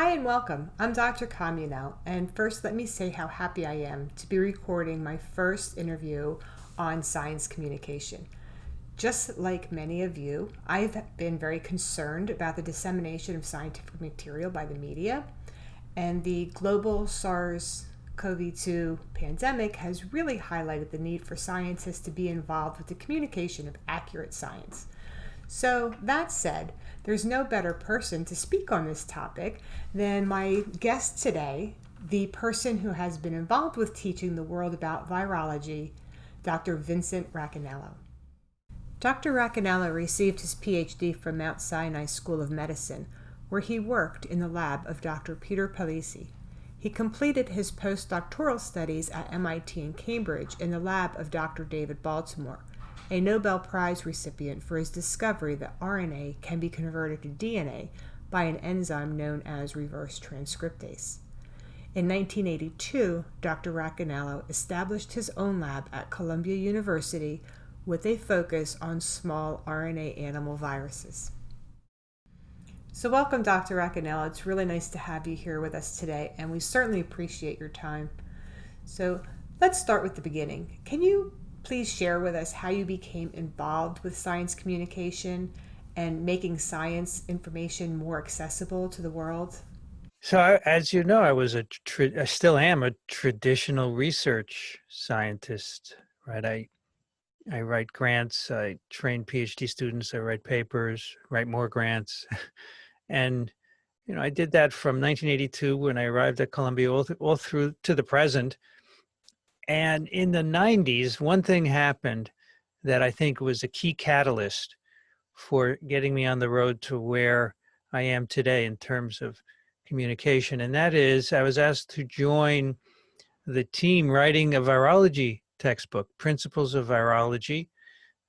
Hi and welcome. I'm Dr. Communell, and first let me say how happy I am to be recording my first interview on science communication. Just like many of you, I've been very concerned about the dissemination of scientific material by the media, and the global SARS-CoV-2 pandemic has really highlighted the need for scientists to be involved with the communication of accurate science. So, that said, there's no better person to speak on this topic than my guest today, the person who has been involved with teaching the world about virology, Dr. Vincent Racaniello. Dr. Racaniello received his PhD from Mount Sinai School of Medicine, where he worked in the lab of Dr. Peter Palisi. He completed his postdoctoral studies at MIT and Cambridge in the lab of Dr. David Baltimore, a Nobel Prize recipient for his discovery that RNA can be converted to DNA by an enzyme known as reverse transcriptase. In 1982, Dr. Racaniello established his own lab at Columbia University with a focus on small RNA animal viruses. So welcome, Dr. Racaniello. It's really nice to have you here with us today, and we certainly appreciate your time. So let's start with the beginning. Can you please share with us how you became involved with science communication and making science information more accessible to the world? So, as you know, I still am a traditional research scientist, right? I write grants, I train PhD students, I write papers, write more grants. And, I did that from 1982 when I arrived at Columbia all through to the present. And in the 90s, one thing happened that I think was a key catalyst for getting me on the road to where I am today in terms of communication. And that is, I was asked to join the team writing a virology textbook, Principles of Virology,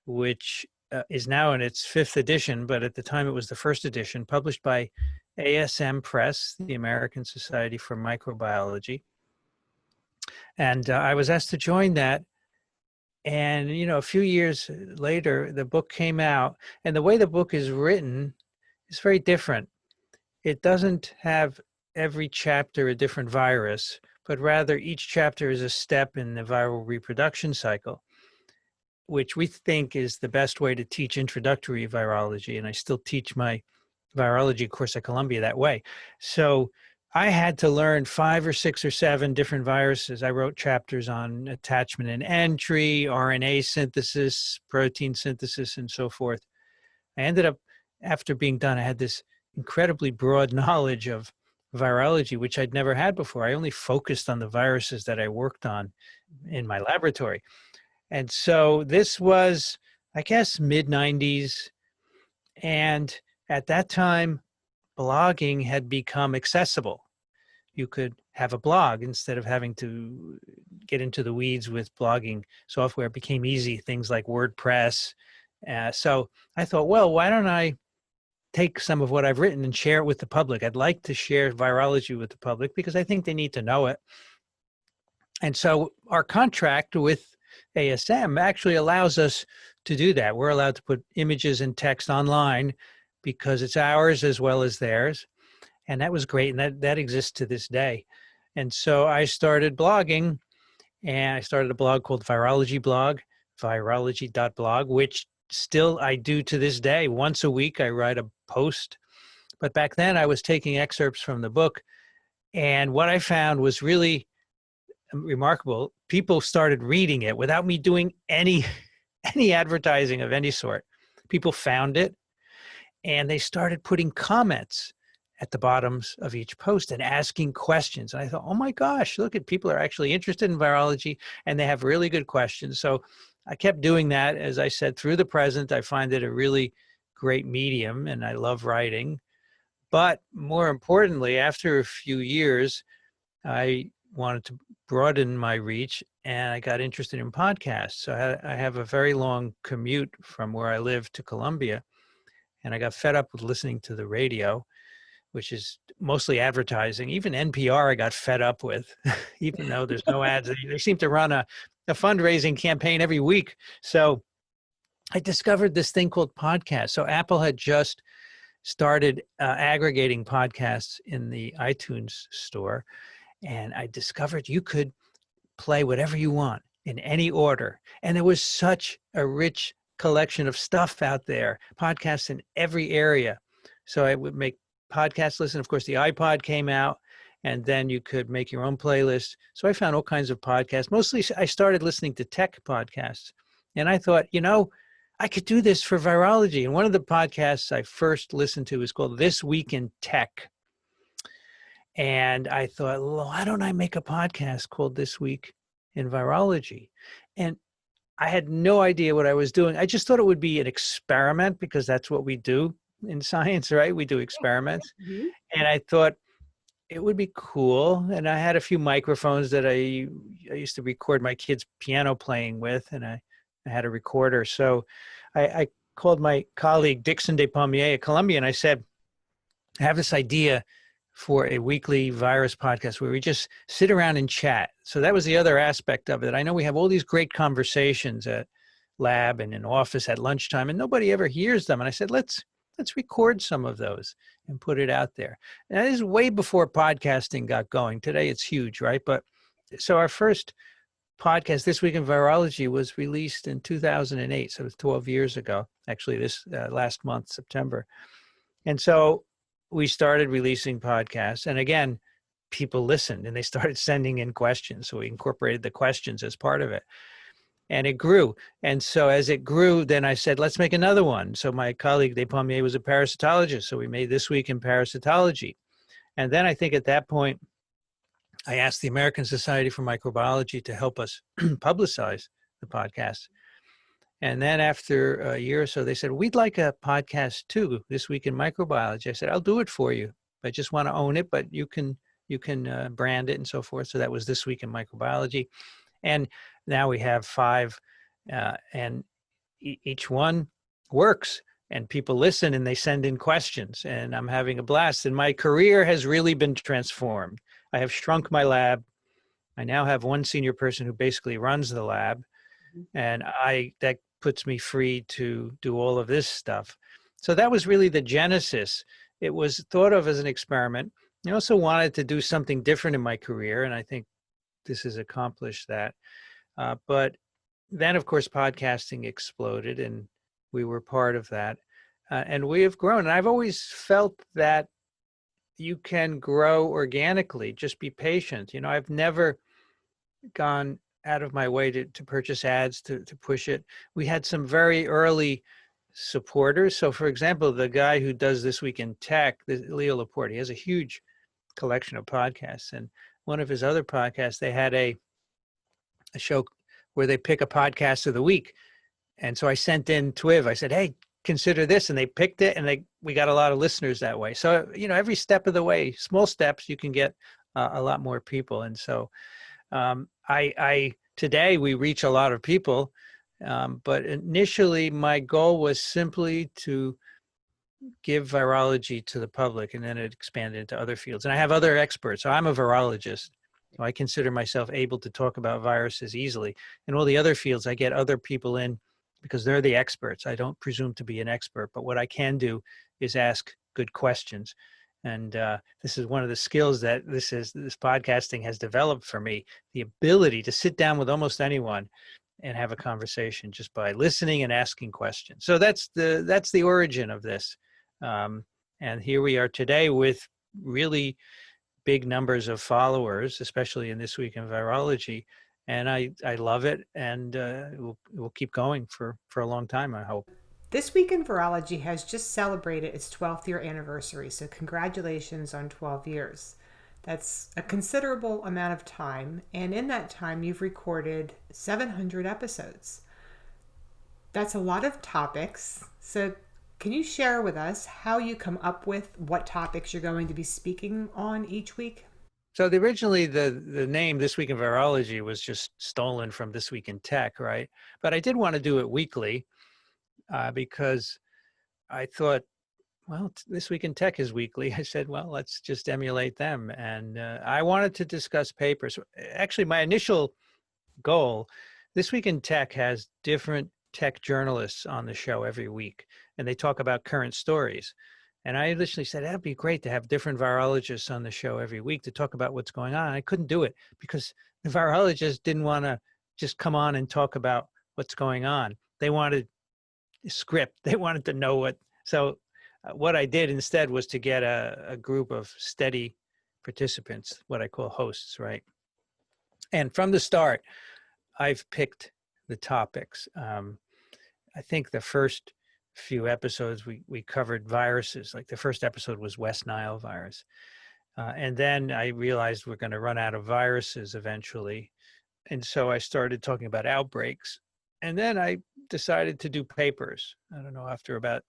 which is now in its fifth edition, but at the time it was the first edition, published by ASM Press, the American Society for Microbiology. And I was asked to join that. And, a few years later, the book came out. And the way the book is written is very different. It doesn't have every chapter a different virus, but rather each chapter is a step in the viral reproduction cycle, which we think is the best way to teach introductory virology. And I still teach my virology course at Columbia that way. So I had to learn 5 or 6 or 7 different viruses. I wrote chapters on attachment and entry, RNA synthesis, protein synthesis, and so forth. I ended up, after being done, I had this incredibly broad knowledge of virology, which I'd never had before. I only focused on the viruses that I worked on in my laboratory. And so this was, I guess, mid-90s. And at that time, blogging had become accessible. You could have a blog instead of having to get into the weeds with blogging software. It became easy, things like WordPress. So I thought, well, why don't I take some of what I've written and share it with the public? I'd like to share virology with the public because I think they need to know it. And so our contract with ASM actually allows us to do that. We're allowed to put images and text online because it's ours as well as theirs. And that was great. And that exists to this day. And so I started blogging, and I started a blog called Virology Blog, virology.blog, which still I do to this day. Once a week, I write a post. But back then I was taking excerpts from the book. And what I found was really remarkable. People started reading it without me doing any advertising of any sort. People found it, and they started putting comments at the bottoms of each post and asking questions. And I thought, oh my gosh, look at people are actually interested in virology and they have really good questions. So I kept doing that. As I said, through the present, I find it a really great medium and I love writing. But more importantly, after a few years, I wanted to broaden my reach and I got interested in podcasts. So I have a very long commute from where I live to Columbia, and I got fed up with listening to the radio, which is mostly advertising. Even NPR I got fed up with, even though there's no ads. They seem to run a fundraising campaign every week. So I discovered this thing called podcast. So Apple had just started aggregating podcasts in the iTunes store, and I discovered you could play whatever you want in any order. And there was such a rich collection of stuff out there, podcasts in every area. So I would make podcast listen. Of course, the iPod came out, and then you could make your own playlist. So I found all kinds of podcasts. Mostly I started listening to tech podcasts. And I thought, I could do this for virology. And one of the podcasts I first listened to was called This Week in Tech. And I thought, well, why don't I make a podcast called This Week in Virology? And I had no idea what I was doing. I just thought it would be an experiment, because that's what we do in science, right? We do experiments. Mhm. And I thought it would be cool. And I had a few microphones that I used to record my kids' piano playing with, and I had a recorder. So I called my colleague Dixon Despommier at Columbia, and I said, I have this idea for a weekly virus podcast where we just sit around and chat. So that was the other aspect of it. I know we have all these great conversations at lab and in office at lunchtime, and nobody ever hears them. And I said, let's record some of those and put it out there. And this is way before podcasting got going. Today it's huge, right? But so our first podcast, This Week in Virology, was released in 2008. So it was 12 years ago, actually, this last month, September. And so we started releasing podcasts. And again, people listened and they started sending in questions. So we incorporated the questions as part of it. And it grew. And so as it grew, then I said, let's make another one. So my colleague Despommier was a parasitologist. So we made This Week in Parasitology. And then I think at that point, I asked the American Society for Microbiology to help us publicize the podcast. And then after a year or so, they said, we'd like a podcast too, This Week in Microbiology. I said, I'll do it for you. I just want to own it, but you can brand it and so forth. So that was This Week in Microbiology. And now we have 5, and each one works, and people listen and they send in questions, and I'm having a blast. And my career has really been transformed. I have shrunk my lab. I now have one senior person who basically runs the lab, and that puts me free to do all of this stuff. So that was really the genesis. It was thought of as an experiment. I also wanted to do something different in my career, and I think this has accomplished that. But then, of course, podcasting exploded, and we were part of that. And we have grown. And I've always felt that you can grow organically. Just be patient. I've never gone out of my way to purchase ads to push it. We had some very early supporters. So, for example, the guy who does This Week in Tech, Leo Laporte, he has a huge collection of podcasts. And one of his other podcasts, they had a show where they pick a podcast of the week. And so I sent in Twiv. I said, hey, consider this. And they picked it, and we got a lot of listeners that way. So, every step of the way, small steps, you can get a lot more people. And so today we reach a lot of people. But initially my goal was simply to give virology to the public, and then it expanded into other fields. And I have other experts. So I'm a virologist. So I consider myself able to talk about viruses easily. In all the other fields, I get other people in because they're the experts. I don't presume to be an expert, but what I can do is ask good questions. And this is one of the skills that this podcasting has developed for me, the ability to sit down with almost anyone and have a conversation just by listening and asking questions. So that's the origin of this. And here we are today with really big numbers of followers, especially in This Week in Virology. And I love it, and it will keep going for a long time, I hope. This Week in Virology has just celebrated its 12th year anniversary, so congratulations on 12 years. That's a considerable amount of time, and in that time you've recorded 700 episodes. That's a lot of topics. So can you share with us how you come up with what topics you're going to be speaking on each week? So originally the name This Week in Virology was just stolen from This Week in Tech, right? But I did want to do it weekly because I thought, well, This Week in Tech is weekly. I said, well, let's just emulate them. And I wanted to discuss papers. Actually, my initial goal, This Week in Tech has different tech journalists on the show every week, and they talk about current stories. And I initially said, that'd be great to have different virologists on the show every week to talk about what's going on. I couldn't do it because the virologists didn't want to just come on and talk about what's going on. They wanted a script. They wanted to know what. So what I did instead was to get a group of steady participants, what I call hosts, right? And from the start, I've picked the topics. I think the first few episodes we covered viruses. Like the first episode was West Nile virus. And then I realized we're going to run out of viruses eventually. And so I started talking about outbreaks. And then I decided to do papers, I don't know, after about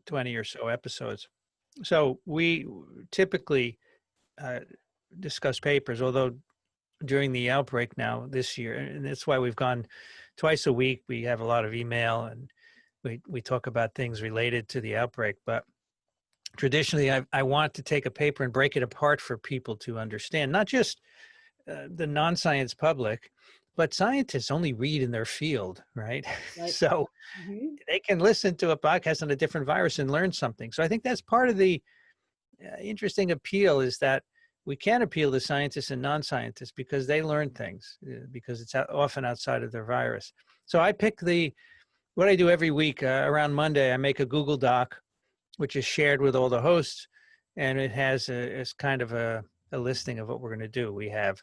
20 or so episodes. So we typically discuss papers, although during the outbreak now this year, and that's why we've gone twice a week. We have a lot of email and we talk about things related to the outbreak. But traditionally, I want to take a paper and break it apart for people to understand, not just the non-science public, but scientists only read in their field, right? Right. So Mhm. they can listen to a podcast on a different virus and learn something. So I think that's part of the interesting appeal, is that we can appeal to scientists and non-scientists because they learn things, because it's often outside of their virus. So I pick what I do every week around Monday. I make a Google Doc, which is shared with all the hosts, and it has it's kind of a listing of what we're going to do. We have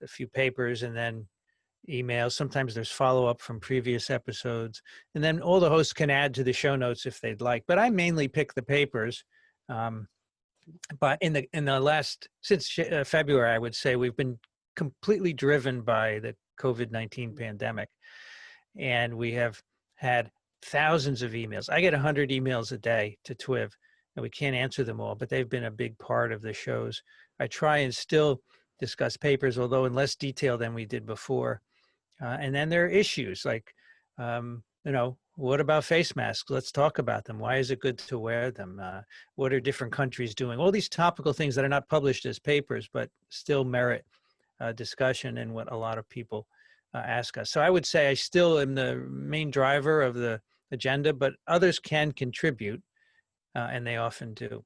a few papers and then emails. Sometimes there's follow-up from previous episodes, and then all the hosts can add to the show notes if they'd like. But I mainly pick the papers. But in the last, since February, I would say we've been completely driven by the COVID-19 pandemic, and we have had thousands of emails. I get 100 emails a day to TWIV, and we can't answer them all, but they've been a big part of the shows. I try and still discuss papers, although in less detail than we did before. And then there are issues like, what about face masks? Let's talk about them. Why is it good to wear them? What are different countries doing? All these topical things that are not published as papers, but still merit discussion and what a lot of people ask us. So I would say I still am the main driver of the agenda, but others can contribute, and they often do.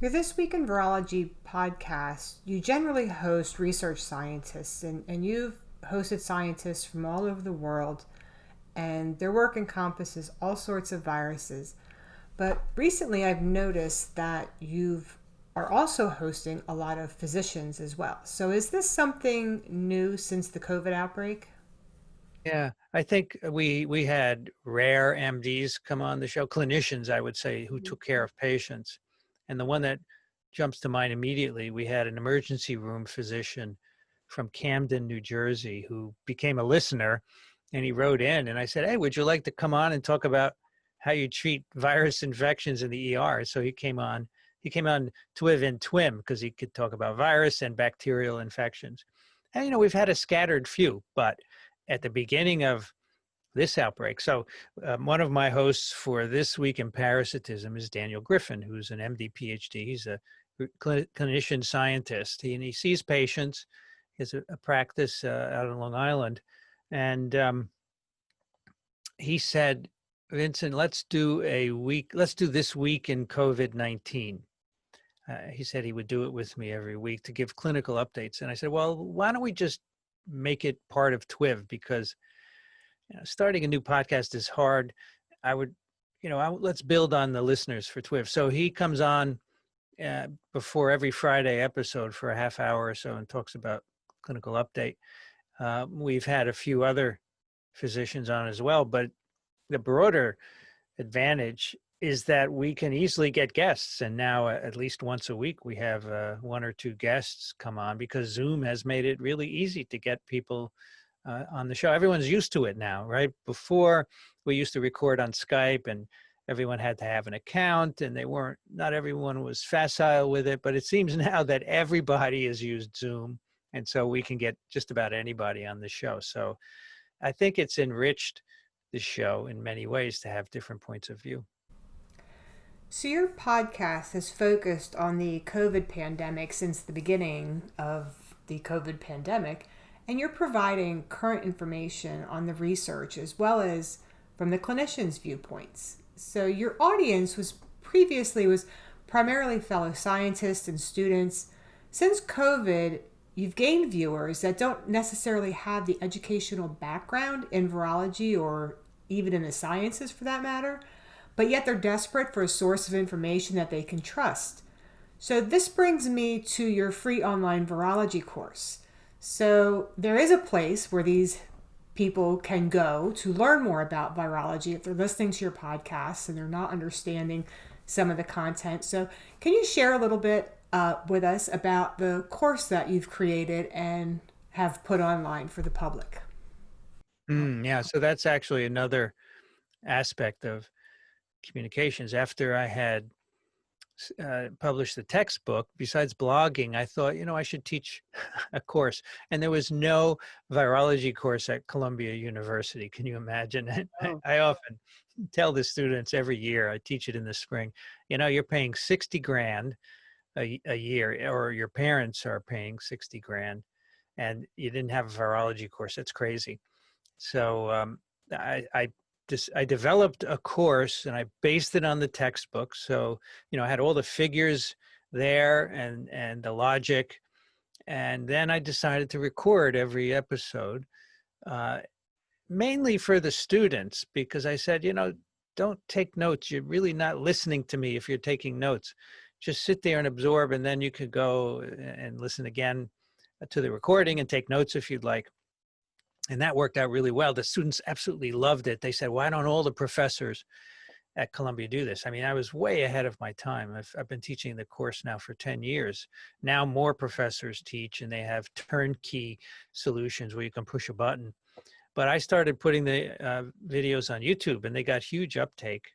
Your This Week in Virology podcast, you generally host research scientists, and you've hosted scientists from all over the world, and their work encompasses all sorts of viruses. But recently I've noticed that you are also hosting a lot of physicians as well. So is this something new since the COVID outbreak? Yeah, I think we had rare MDs come on the show, clinicians, I would say, who took care of patients. And the one that jumps to mind immediately, we had an emergency room physician from Camden, New Jersey, who became a listener, and he wrote in, and I said, "Hey, would you like to come on and talk about how you treat virus infections in the ER?" So he came on. He came on TWIV and TWIM because he could talk about virus and bacterial infections. And we've had a scattered few, but at the beginning of this outbreak. So one of my hosts for This Week in Parasitism is Daniel Griffin, who's an MD PhD. He's a clinician scientist, and he sees patients. He has a practice out on Long Island. And he said, Vincent, let's do This Week in COVID-19. He said he would do it with me every week to give clinical updates. And I said, well, why don't we just make it part of TWIV? Because starting a new podcast is hard. I would, let's build on the listeners for TWIV. So he comes on before every Friday episode for a half hour or so and talks about clinical update. We've had a few other physicians on as well, but the broader advantage is that we can easily get guests. And now at least once a week, we have one or two guests come on because Zoom has made it really easy to get people on the show. Everyone's used to it now, right? Before, we used to record on Skype and everyone had to have an account, and not everyone was facile with it, but it seems now that everybody has used Zoom. And so we can get just about anybody on the show. So I think it's enriched the show in many ways to have different points of view. So your podcast has focused on the COVID pandemic since the beginning of the COVID pandemic, and you're providing current information on the research as well as from the clinicians' viewpoints. So your audience was previously was primarily fellow scientists and students. Since COVID, you've gained viewers that don't necessarily have the educational background in virology or even in the sciences for that matter, but yet they're desperate for a source of information that they can trust. So this brings me to your free online virology course. So there is a place where these people can go to learn more about virology if they're listening to your podcast and they're not understanding some of the content. So can you share a little bit with us about the course that you've created and have put online for the public? Yeah, so that's actually another aspect of communications. After I had published the textbook, besides blogging, I thought, I should teach a course. And there was no virology course at Columbia University. Can you imagine? Oh, I often tell the students every year, I teach it in the spring, you're paying 60 grand a year, or your parents are paying 60 grand, and you didn't have a virology course. That's crazy. So I developed a course and I based it on the textbook. So I had all the figures there and the logic, and then I decided to record every episode, uh, mainly for the students, because I said, don't take notes. You're really not listening to me if you're taking notes. Just sit there and absorb, and then you could go and listen again to the recording and take notes if you'd like. And that worked out really well. The students absolutely loved it. They said, why don't all the professors at Columbia do this? I mean, I was way ahead of my time. I've been teaching the course now for 10 years. Now more professors teach, and they have turnkey solutions where you can push a button. But I started putting the videos on YouTube, and they got huge uptake.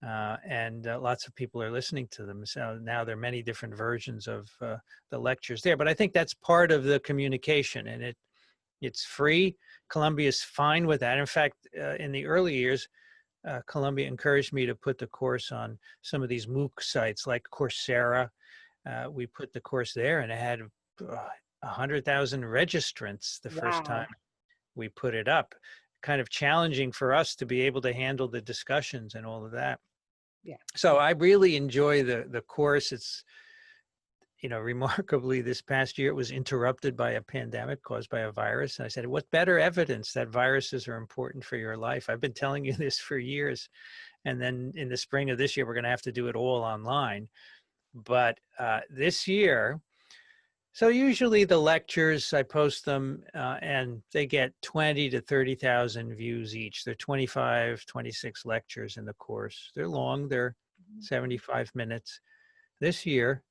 And lots of people are listening to them. So now there are many different versions of the lectures there. But I think that's part of the communication, and it's free. Columbia is fine with that. In fact, in the early years, Columbia encouraged me to put the course on some of these MOOC sites like Coursera. We put the course there, and it had 100,000 registrants the first time wow. we put it up. Kind of challenging for us to be able to handle the discussions and all of that. Yeah. So I really enjoy the course. It's remarkably, this past year, it was interrupted by a pandemic caused by a virus. And I said, what better evidence that viruses are important for your life? I've been telling you this for years. And then in the spring of this year, we're going to have to do it all online. But this year, so usually the lectures, I post them and they get 20 to 30,000 views each. They're 25, 26 lectures in the course. They're long, they're 75 minutes. This year,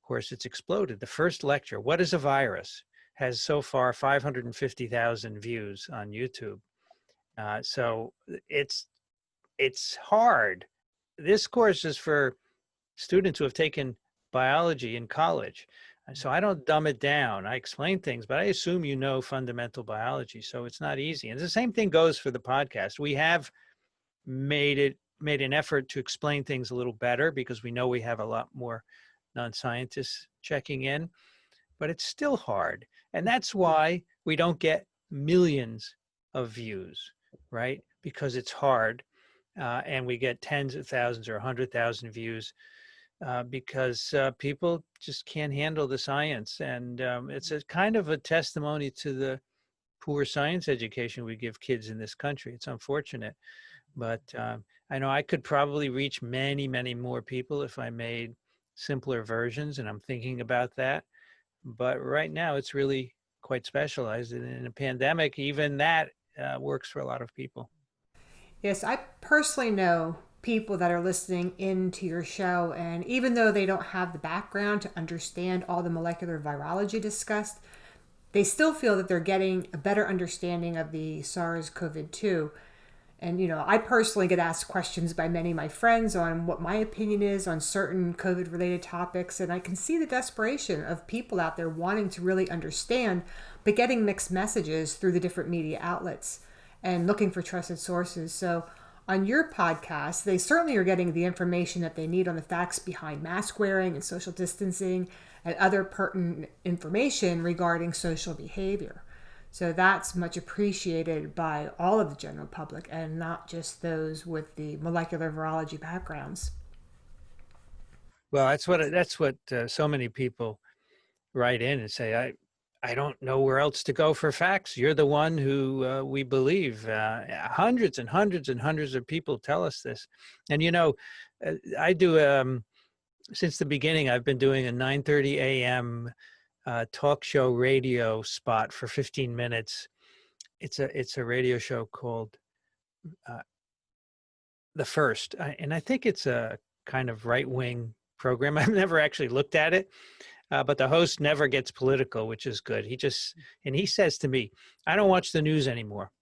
of course, it's exploded. The first lecture, What is a Virus?, has so far 550,000 views on YouTube. So it's hard. This course is for students who have taken biology in college. So I don't dumb it down. I explain things, but I assume you know fundamental biology. So it's not easy. And the same thing goes for the podcast. We have made an effort to explain things a little better because we know we have a lot more non-scientists checking in, but it's still hard. And that's why we don't get millions of views, right? Because it's hard. And we get tens of thousands or 100,000 views because people just can't handle the science. And it's a kind of a testimony to the poor science education we give kids in this country. It's unfortunate. But I know I could probably reach many, many more people if I made simpler versions, and I'm thinking about that. But right now, it's really quite specialized. And in a pandemic, even that works for a lot of people. Yes, I personally know people that are listening into your show, and even though they don't have the background to understand all the molecular virology discussed, they still feel that they're getting a better understanding of the SARS CoV 2. And, I personally get asked questions by many of my friends on what my opinion is on certain COVID related topics. And I can see the desperation of people out there wanting to really understand, but getting mixed messages through the different media outlets and looking for trusted sources. So on your podcast, they certainly are getting the information that they need on the facts behind mask wearing and social distancing and other pertinent information regarding social behavior. So that's much appreciated by all of the general public and not just those with the molecular virology backgrounds. Well, that's what so many people write in and say, I don't know where else to go for facts. You're the one who we believe. Hundreds and hundreds and hundreds of people tell us this. And, I do, since the beginning, I've been doing a 9:30 a.m. Talk show radio spot for 15 minutes. It's a radio show called uh, The First. And I think it's a kind of right-wing program. I've never actually looked at it. But the host never gets political, which is good. And he says to me, I don't watch the news anymore.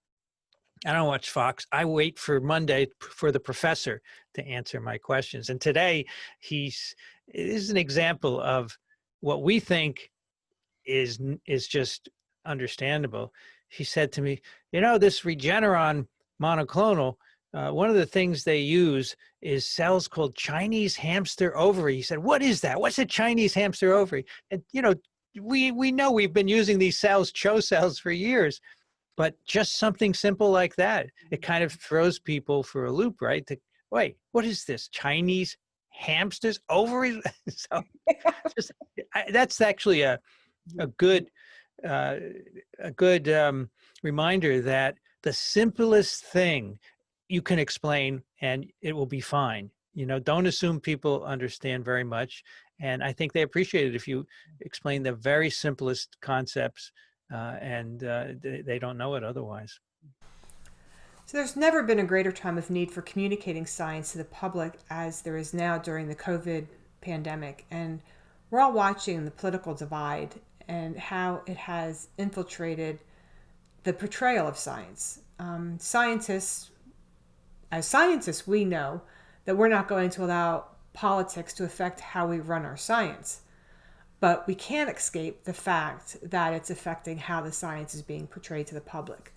I don't watch Fox. I wait for Monday for the professor to answer my questions. And today it is an example of what we think is just understandable. He said to me, this Regeneron monoclonal, one of the things they use is cells called Chinese hamster ovary. He said, what is that? What's a Chinese hamster ovary? And, we know we've been using these cells, CHO cells, for years, but just something simple like that, it kind of throws people for a loop, right? Wait, what is this? Chinese hamsters ovaries? So that's actually a good reminder that the simplest thing you can explain and it will be fine. Don't assume people understand very much. And I think they appreciate it if you explain the very simplest concepts and they don't know it otherwise. So there's never been a greater time of need for communicating science to the public as there is now during the COVID pandemic. And we're all watching the political divide and how it has infiltrated the portrayal of science. As scientists, we know that we're not going to allow politics to affect how we run our science. But we can't escape the fact that it's affecting how the science is being portrayed to the public.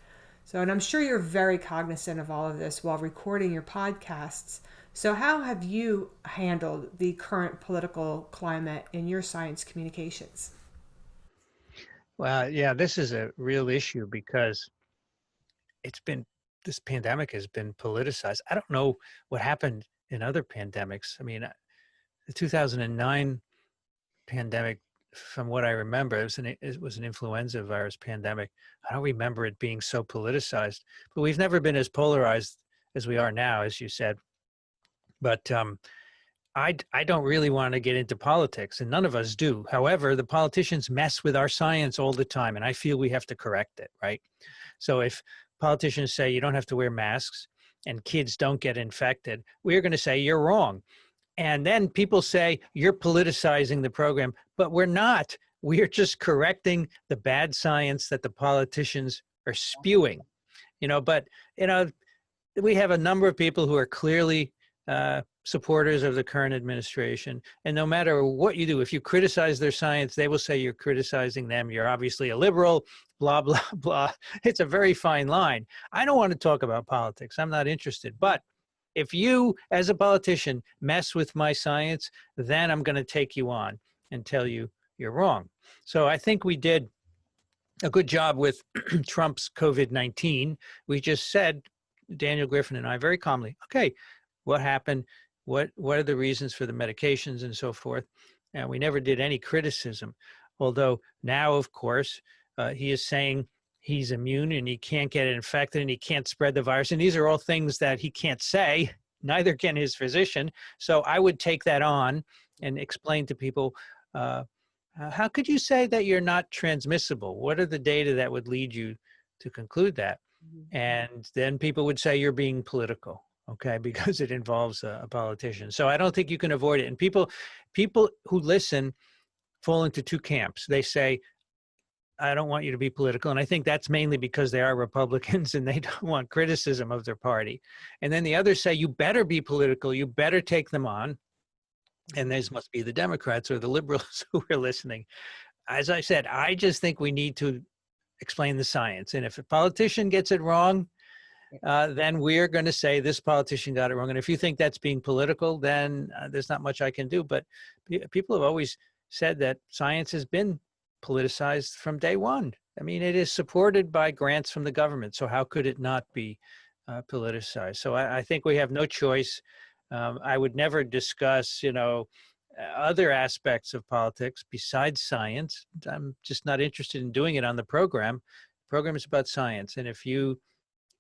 So, and I'm sure you're very cognizant of all of this while recording your podcasts. So how have you handled the current political climate in your science communications? Well, yeah, this is a real issue because this pandemic has been politicized. I don't know what happened in other pandemics. I mean, the 2009 pandemic, from what I remember, it was an influenza virus pandemic. I don't remember it being so politicized, but we've never been as polarized as we are now, as you said. But I don't really want to get into politics, and none of us do. However, the politicians mess with our science all the time, and I feel we have to correct it, right? So if politicians say you don't have to wear masks and kids don't get infected, we're going to say you're wrong. And then people say you're politicizing the program, but we're not. We're just correcting the bad science that the politicians are spewing. But we have a number of people who are clearly supporters of the current administration. And no matter what you do, if you criticize their science, they will say you're criticizing them. You're obviously a liberal, blah, blah, blah. It's a very fine line. I don't want to talk about politics. I'm not interested. But if you, as a politician, mess with my science, then I'm going to take you on and tell you you're wrong. So I think we did a good job with Trump's COVID-19. We just said, Daniel Griffin and I, very calmly, okay, what happened? What are the reasons for the medications and so forth? And we never did any criticism. Although now, of course, he is saying he's immune and he can't get infected and he can't spread the virus. And these are all things that he can't say. Neither can his physician. So I would take that on and explain to people, how could you say that you're not transmissible? What are the data that would lead you to conclude that? And then people would say you're being political, okay, because it involves a politician. So I don't think you can avoid it. And people who listen fall into two camps. They say, I don't want you to be political. And I think that's mainly because they are Republicans and they don't want criticism of their party. And then the others say, you better be political. You better take them on. And these must be the Democrats or the liberals who are listening. As I said, I just think we need to explain the science. And if a politician gets it wrong, then we're going to say this politician got it wrong. And if you think that's being political, then there's not much I can do. But people have always said that science has been politicized from day one. I mean, it is supported by grants from the government. So how could it not be politicized? So I think we have no choice. I would never discuss, other aspects of politics besides science. I'm just not interested in doing it on the program. The program is about science. And if you,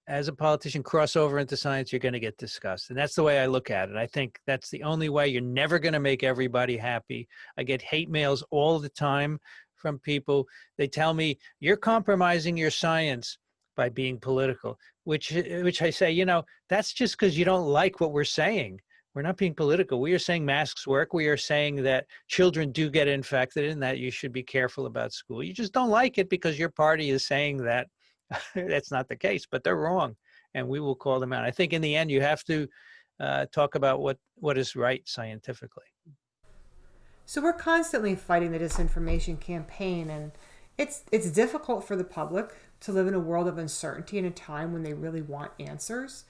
as a politician, cross over into science, you're going to get discussed. And that's the way I look at it. I think that's the only way. You're never going to make everybody happy. I get hate mails all the time from people. They tell me, you're compromising your science by being political, which I say, that's just because you don't like what we're saying. We're not being political. We are saying masks work. We are saying that children do get infected and that you should be careful about school. You just don't like it because your party is saying that that's not the case, but they're wrong, and we will call them out. I think in the end, you have to talk about what is right scientifically. So we're constantly fighting the disinformation campaign, and it's difficult for the public to live in a world of uncertainty in a time when they really want answers.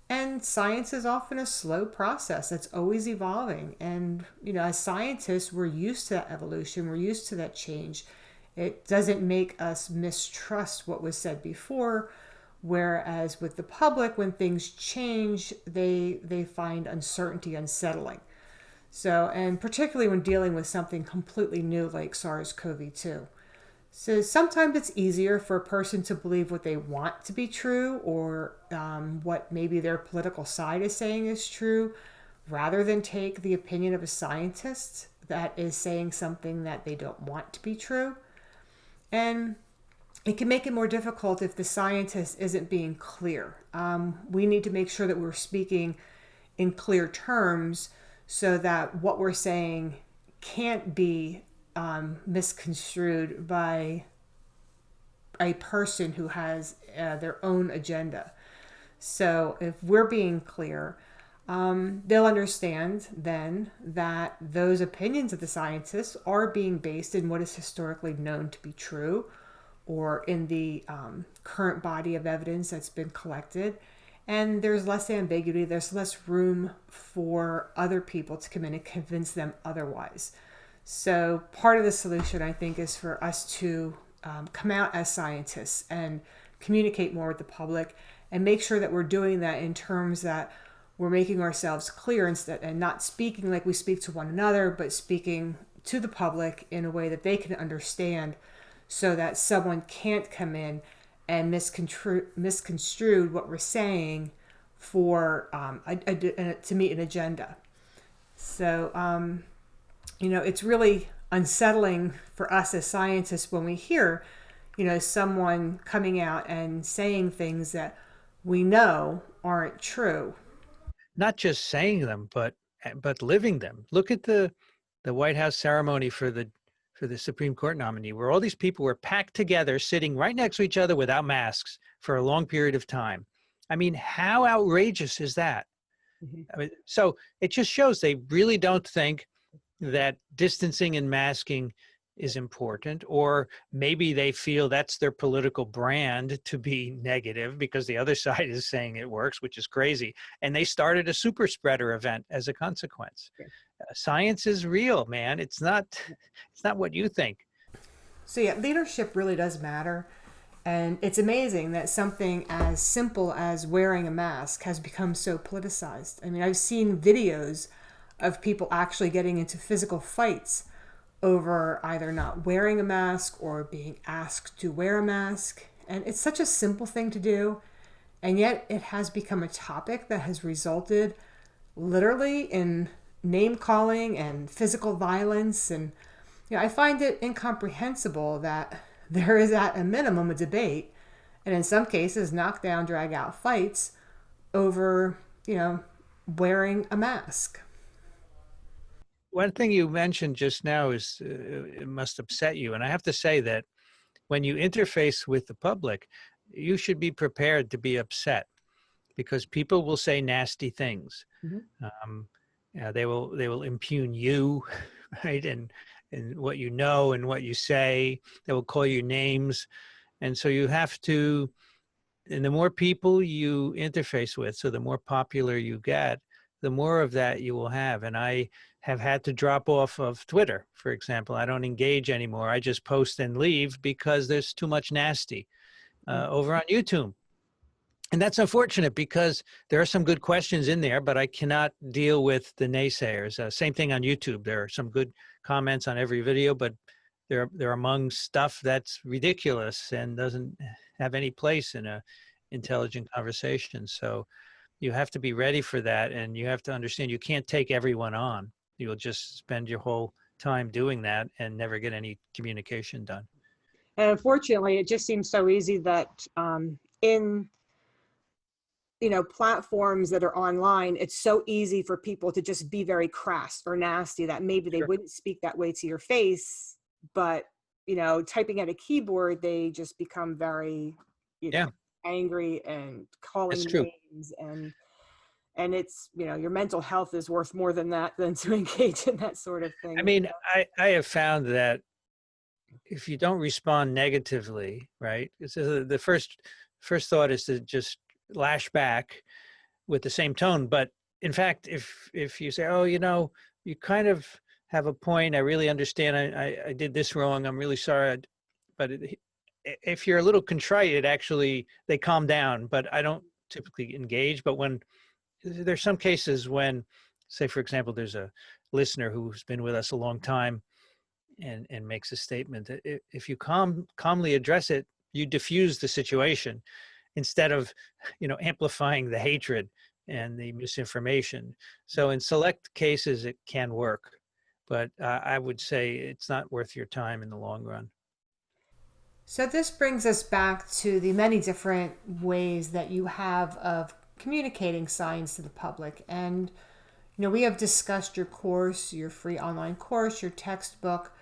And science is often a slow process that's always evolving. And, as scientists, we're used to that evolution, we're used to that change. It doesn't make us mistrust what was said before, whereas with the public, when things change, they find uncertainty unsettling. So, and particularly when dealing with something completely new like SARS-CoV-2. So sometimes it's easier for a person to believe what they want to be true, or what maybe their political side is saying is true, rather than take the opinion of a scientist that is saying something that they don't want to be true. And it can make it more difficult if the scientist isn't being clear. We need to make sure that we're speaking in clear terms so that what we're saying can't be misconstrued by a person who has their own agenda. So if we're being clear, they'll understand then that those opinions of the scientists are being based in what is historically known to be true, or in the current body of evidence that's been collected. And there's less ambiguity, there's less room for other people to come in and convince them otherwise. So part of the solution, I think, is for us to come out as scientists and communicate more with the public, and make sure that we're doing that in terms that we're making ourselves clear, instead, and not speaking like we speak to one another, but speaking to the public in a way that they can understand, so that someone can't come in and misconstrue what we're saying for to meet an agenda. So, it's really unsettling for us as scientists when we hear, someone coming out and saying things that we know aren't true. Not just saying them, but living them. Look at the White House ceremony for the Supreme Court nominee, where all these people were packed together, sitting right next to each other without masks for a long period of time. I mean, how outrageous is that? Mm-hmm. I mean, so it just shows they really don't think that distancing and masking is important, or maybe they feel that's their political brand to be negative because the other side is saying it works, which is crazy. And they started a super spreader event as a consequence. Yeah. Science is real, man. It's not what you think. So yeah, leadership really does matter. And it's amazing that something as simple as wearing a mask has become so politicized. I mean, I've seen videos of people actually getting into physical fights over either not wearing a mask or being asked to wear a mask. And it's such a simple thing to do. And yet it has become a topic that has resulted literally in name calling and physical violence. And I find it incomprehensible that there is at a minimum a debate, and in some cases knockdown, drag out fights over, wearing a mask. One thing you mentioned just now is it must upset you. And I have to say that when you interface with the public, you should be prepared to be upset, because people will say nasty things. Mm-hmm. They will impugn you, right? And what you know and what you say. They will call you names. And so you have to, and the more people you interface with, so the more popular you get, the more of that you will have. And I have had to drop off of Twitter, for example. I don't engage anymore. I just post and leave because there's too much nasty. Over on YouTube, And that's unfortunate because there are some good questions in there, but I cannot deal with the naysayers. Same thing on YouTube. There are some good comments on every video, but they're among stuff that's ridiculous and doesn't have any place in a intelligent conversation. So you have to be ready for that, and you have to understand you can't take everyone on. You'll just spend your whole time doing that and never get any communication done. And unfortunately, it just seems so easy that in platforms that are online, it's so easy for people to just be very crass or nasty that maybe they Sure. wouldn't speak that way to your face, but typing at a keyboard, they just become very you know Yeah, angry and that's calling true. names, and it's your mental health is worth more than that, than to engage in that sort of I thing. mean, I have found that if you don't respond negatively, right? The first thought is to just lash back with the same tone. But in fact, if you say, "Oh, you kind of have a point. I really understand. I did this wrong. I'm really sorry." But if you're a little contrite, it actually they calm down. But I don't typically engage. But when there's some cases when, say, for example, there's a listener who's been with us a long time and makes a statement. If you calmly address it, you diffuse the situation instead of amplifying the hatred and the misinformation. So in select cases it can work, but I would say it's not worth your time in the long run. So this brings us back to the many different ways that you have of communicating science to the public. And we have discussed your course, your free online course, your textbook,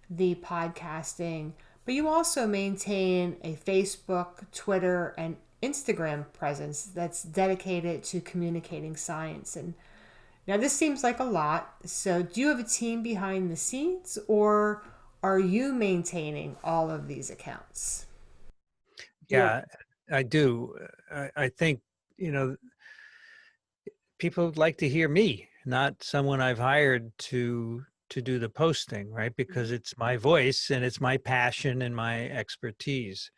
the podcasting, but you also maintain a Facebook, Twitter, and Instagram presence that's dedicated to communicating science. And now this seems like a lot. So do you have a team behind the scenes, or are you maintaining all of these accounts? Yeah. Yeah, I do. I think you know people like to hear me, not someone I've hired to do the posting, right? Because it's my voice and it's my passion and my expertise.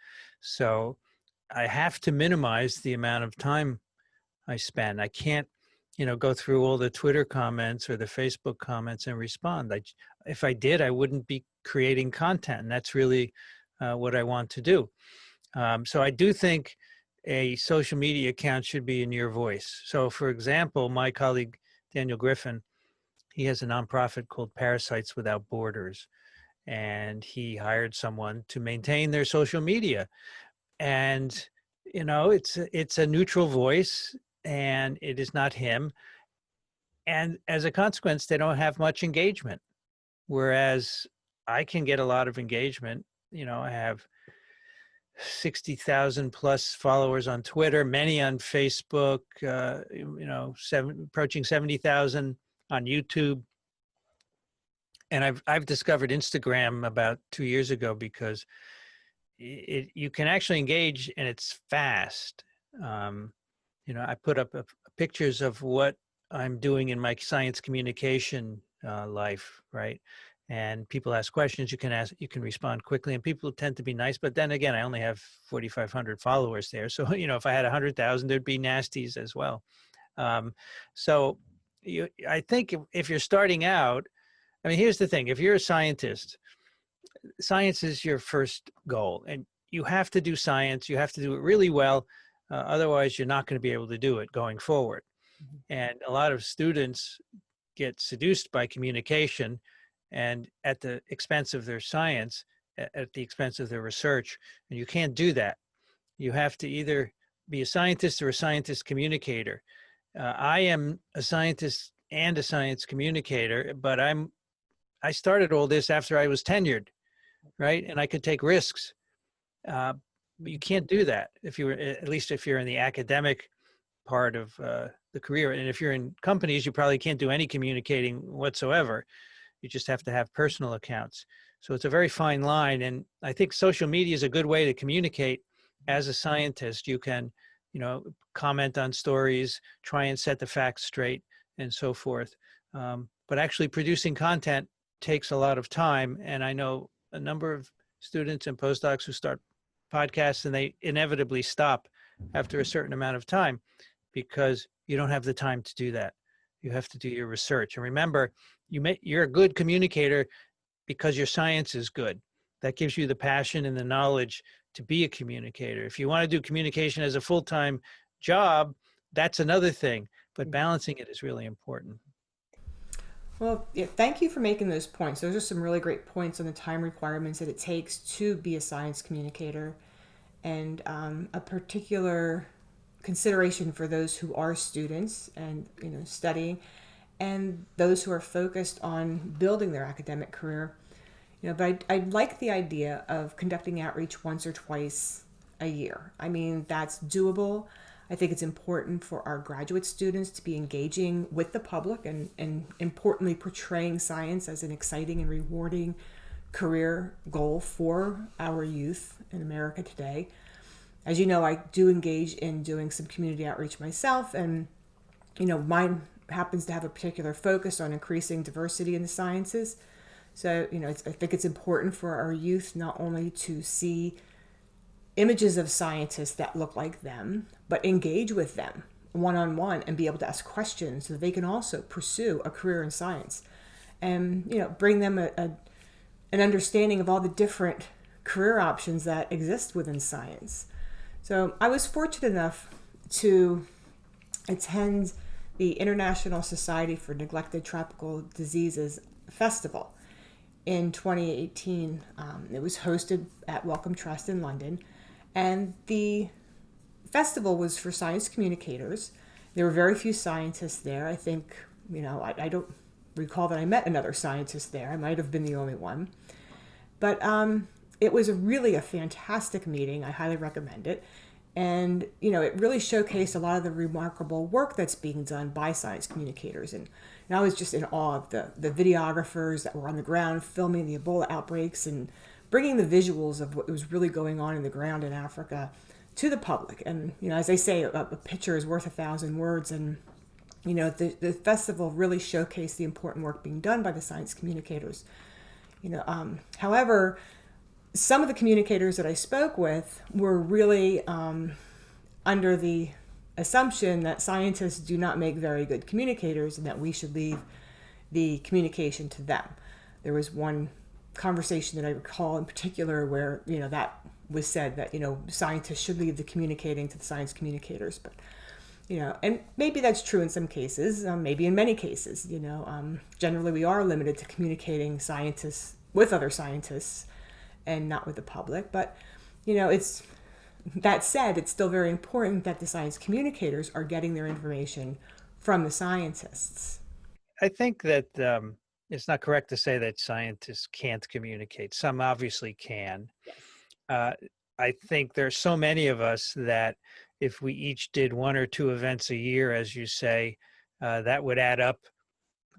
So I have to minimize the amount of time I spend. I can't, go through all the Twitter comments or the Facebook comments and respond. If I did, I wouldn't be creating content, and that's really what I want to do. So I do think a social media account should be in your voice. So, for example, my colleague Daniel Griffin, he has a nonprofit called Parasites Without Borders, and he hired someone to maintain their social media. And it's a neutral voice, and it is not him. And as a consequence, they don't have much engagement. Whereas I can get a lot of engagement. I have 60,000 plus followers on Twitter, many on Facebook, approaching 70,000 on YouTube. And I've discovered Instagram about 2 years ago because you can actually engage and it's fast. I put up pictures of what I'm doing in my science communication life, right? And people ask questions. You can respond quickly, and people tend to be nice. But then again, I only have 4,500 followers there, so if I had 100,000, there'd be nasties as well. So I think if you're starting out, I mean, here's the thing: if you're a scientist, science is your first goal, and you have to do science. You have to do it really well. Otherwise, you're not going to be able to do it going forward. And a lot of students get seduced by communication and at the expense of their science, at the expense of their research. And you can't do that. You have to either be a scientist or a scientist communicator. I am a scientist and a science communicator, but I started all this after I was tenured, right? And I could take risks. But you can't do that at least if you're in the academic part of the career. And if you're in companies, you probably can't do any communicating whatsoever. You just have to have personal accounts. So it's a very fine line. And I think social media is a good way to communicate. As a scientist, you can, comment on stories, try and set the facts straight, and so forth. But actually producing content takes a lot of time. And I know a number of students and postdocs who start podcasts and they inevitably stop after a certain amount of time because you don't have the time to do that. You have to do your research. And remember, you're a good communicator because your science is good. That gives you the passion and the knowledge to be a communicator. If you want to do communication as a full-time job, that's another thing, but balancing it is really important. Well, yeah, thank you for making those points. Those are some really great points on the time requirements that it takes to be a science communicator, and a particular consideration for those who are students and studying, and those who are focused on building their academic career. But I like the idea of conducting outreach once or twice a year. I mean, that's doable. I think it's important for our graduate students to be engaging with the public and importantly, portraying science as an exciting and rewarding career goal for our youth in America today. As you know, I do engage in doing some community outreach myself, and mine happens to have a particular focus on increasing diversity in the sciences. So, I think it's important for our youth not only to see images of scientists that look like them, but engage with them one-on-one and be able to ask questions so that they can also pursue a career in science, and bring them an understanding of all the different career options that exist within science. So I was fortunate enough to attend the International Society for Neglected Tropical Diseases Festival in 2018. It was hosted at Wellcome Trust in London, and the festival was for science communicators. There were very few scientists there. I think, I don't recall that I met another scientist there. I might have been the only one. But it was really a fantastic meeting. I highly recommend it. And, it really showcased a lot of the remarkable work that's being done by science communicators. And I was just in awe of the videographers that were on the ground filming the Ebola outbreaks and bringing the visuals of what was really going on in the ground in Africa to the public. And, as they say, a picture is worth 1,000 words. And, the festival really showcased the important work being done by the science communicators. However, some of the communicators that I spoke with were really under the assumption that scientists do not make very good communicators and that we should leave the communication to them. There was one conversation that I recall in particular where, that was said that, scientists should leave the communicating to the science communicators. But, and maybe that's true in some cases, maybe in many cases, generally we are limited to communicating scientists with other scientists and not with the public. But, it's that said, it's still very important that the science communicators are getting their information from the scientists. I think that it's not correct to say that scientists can't communicate. Some obviously can. Yes. I think there's so many of us that if we each did one or two events a year, as you say, that would add up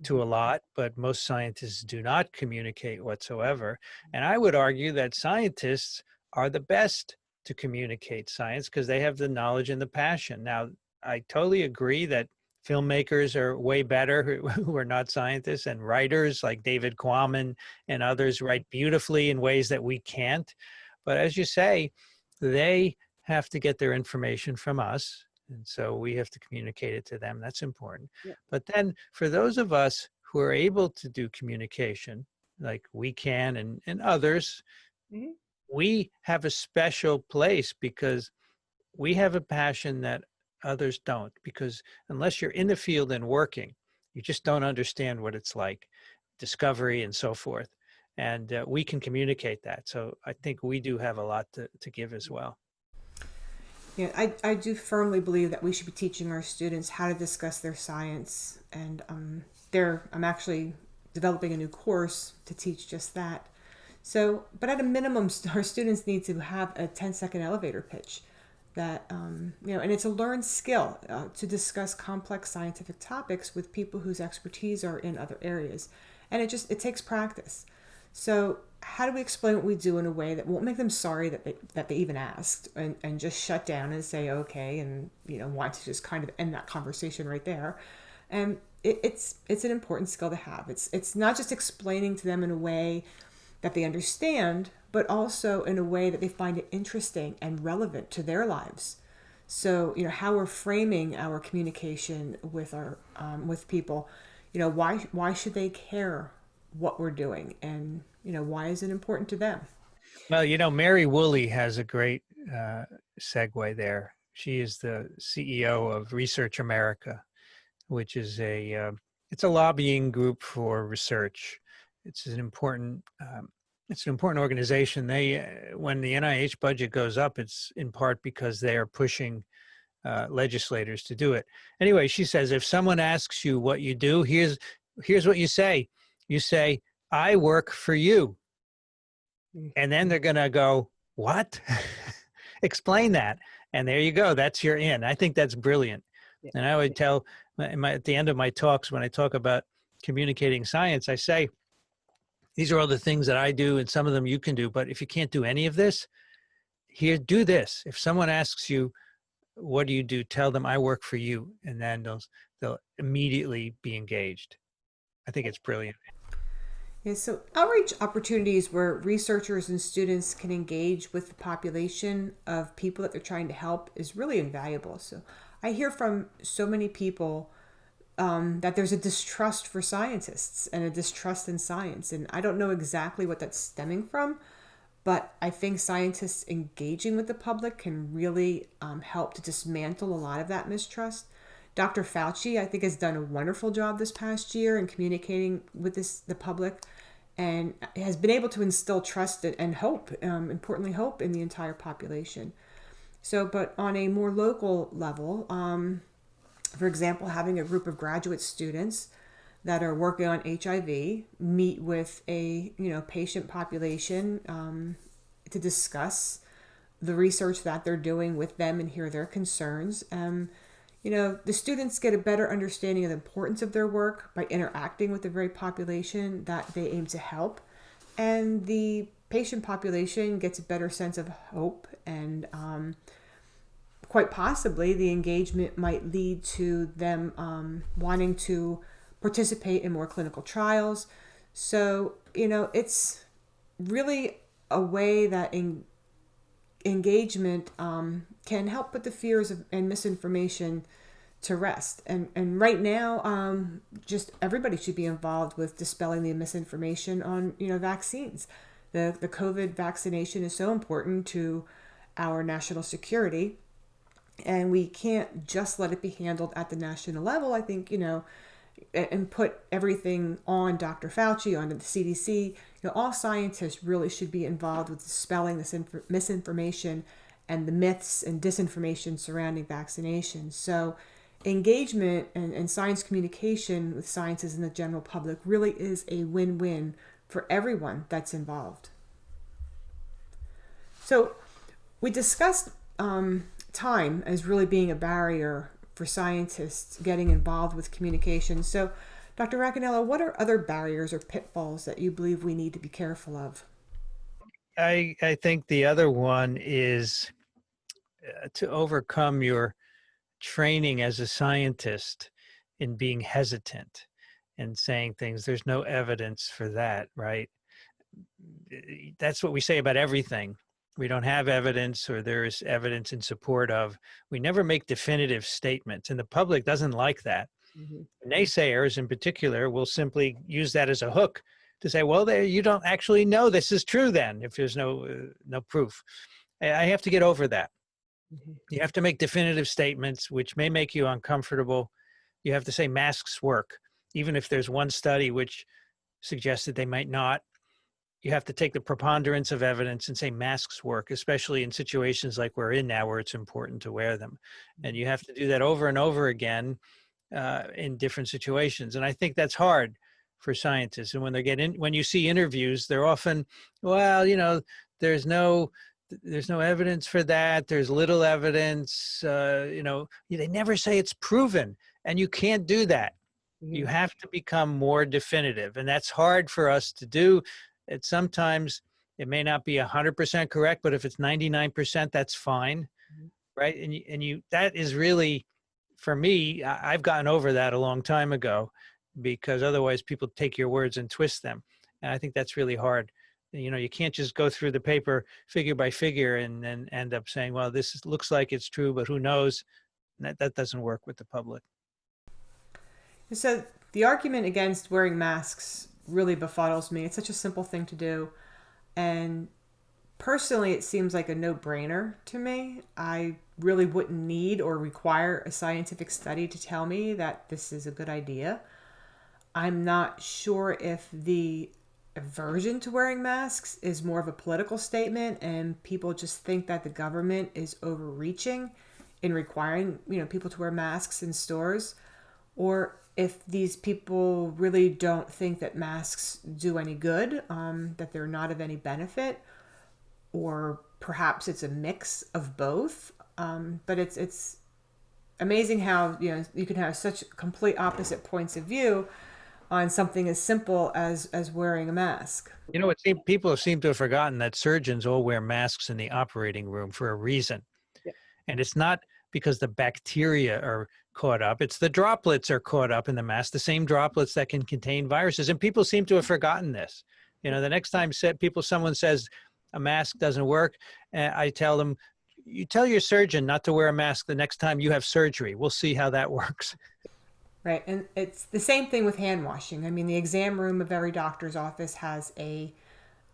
to a lot, but most scientists do not communicate whatsoever. And I would argue that scientists are the best to communicate science because they have the knowledge and the passion. Now, I totally agree that filmmakers are way better who are not scientists, and writers like David Quammen and others write beautifully in ways that we can't. But as you say, they have to get their information from us. And so we have to communicate it to them. That's important. Yeah. But then for those of us who are able to do communication, like we can and others, Mm-hmm. we have a special place because we have a passion that others don't. Because unless you're in the field and working, you just don't understand what it's like, discovery and so forth. And we can communicate that. So I think we do have a lot to give as well. Yeah, I do firmly believe that we should be teaching our students how to discuss their science, and I'm actually developing a new course to teach just that. So, but at a minimum, our students need to have a 10-second elevator pitch that, and it's a learned skill to discuss complex scientific topics with people whose expertise are in other areas. And it takes practice. So how do we explain what we do in a way that won't make them sorry that they even asked, and just shut down and say, okay, and, want to just kind of end that conversation right there. And it's an important skill to have. It's not just explaining to them in a way that they understand, but also in a way that they find it interesting and relevant to their lives. So, how we're framing our communication with our with people, why should they care what we're doing, and why is it important to them? Well, Mary Woolley has a great uh, segue there. She is the CEO of Research America, which is it's a lobbying group for research. It's an important it's an important organization. When the NIH budget goes up, it's in part because they are pushing legislators to do it. Anyway, she says if someone asks you what you do, here's what you say. You say, "I work for you," and then they're going to go, "What?" Explain that, and there you go. That's your in. I think that's brilliant. Yeah. And I would tell at the end of my talks, when I talk about communicating science, I say, these are all the things that I do, and some of them you can do. But if you can't do any of this, here, do this. If someone asks you, what do you do? Tell them I work for you, and then they'll immediately be engaged. I think it's brilliant. Yeah, so outreach opportunities where researchers and students can engage with the population of people that they're trying to help is really invaluable. So I hear from so many people that there's a distrust for scientists and a distrust in science. And I don't know exactly what that's stemming from, but I think scientists engaging with the public can really help to dismantle a lot of that mistrust. Dr. Fauci, I think, has done a wonderful job this past year in communicating with the public, and has been able to instill trust and hope, importantly, hope in the entire population. So, but on a more local level, for example, having a group of graduate students that are working on HIV meet with a patient population to discuss the research that they're doing with them and hear their concerns. The students get a better understanding of the importance of their work by interacting with the very population that they aim to help, and the patient population gets a better sense of hope, and quite possibly the engagement might lead to them wanting to participate in more clinical trials. So, it's really a way that engagement can help put the fears and misinformation to rest. And right now, just everybody should be involved with dispelling the misinformation on vaccines. The COVID vaccination is so important to our national security, and we can't just let it be handled at the national level. I think and put everything on Dr. Fauci, on the CDC. All scientists really should be involved with dispelling this misinformation and the myths and disinformation surrounding vaccinations. So engagement and science communication with scientists and the general public really is a win-win for everyone that's involved. So we discussed time as really being a barrier for scientists getting involved with communication. So, Dr. Racaniello, what are other barriers or pitfalls that you believe we need to be careful of? I think the other one is to overcome your training as a scientist in being hesitant and saying things. There's no evidence for that, right? That's what we say about everything. We don't have evidence, or there is evidence in support of. We never make definitive statements, and the public doesn't like that. Mm-hmm. Naysayers in particular will simply use that as a hook to say, well, there, you don't actually know this is true then, if there's no proof. I have to get over that. Mm-hmm. You have to make definitive statements, which may make you uncomfortable. You have to say masks work, even if there's one study which suggested they might not. You have to take the preponderance of evidence and say masks work, especially in situations like we're in now, where it's important to wear them. And you have to do that over and over again in different situations. And I think that's hard for scientists. And when you see interviews, they're often, well, there's no evidence for that. There's little evidence. They never say it's proven, and you can't do that. Mm-hmm. You have to become more definitive, and that's hard for us to do. Sometimes it may not be 100% correct, but if it's 99%, that's fine, right? And that is really, for me, I've gotten over that a long time ago, because otherwise people take your words and twist them, and I think that's really hard You can't just go through the paper figure by figure and then end up saying, well, looks like it's true, but who knows? That doesn't work with the public. So the argument against wearing masks really befuddles me. It's such a simple thing to do. And personally, it seems like a no-brainer to me. I really wouldn't need or require a scientific study to tell me that this is a good idea. I'm not sure if the aversion to wearing masks is more of a political statement and people just think that the government is overreaching in requiring, people to wear masks in stores, or if these people really don't think that masks do any good, that they're not of any benefit, or perhaps it's a mix of both. But it's amazing how you can have such complete opposite points of view on something as simple as wearing a mask. People seem to have forgotten that surgeons all wear masks in the operating room for a reason. Yeah. And it's not because the bacteria are caught up. It's the droplets are caught up in the mask, the same droplets that can contain viruses. And people seem to have forgotten this. The next time someone says a mask doesn't work, I tell them, you tell your surgeon not to wear a mask the next time you have surgery. We'll see how that works. Right. And it's the same thing with hand washing. I mean, the exam room of every doctor's office has a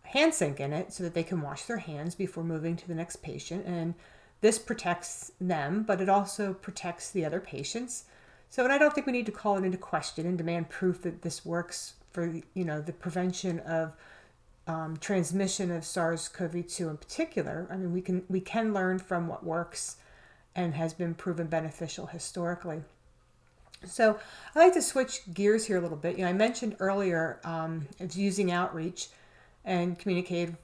hand sink in it so that they can wash their hands before moving to the next patient. And this protects them, but it also protects the other patients. So, and I don't think we need to call it into question and demand proof that this works for, the prevention of transmission of SARS-CoV-2 in particular. I mean, we can learn from what works and has been proven beneficial historically. So I like to switch gears here a little bit. I mentioned earlier it's using outreach and communicative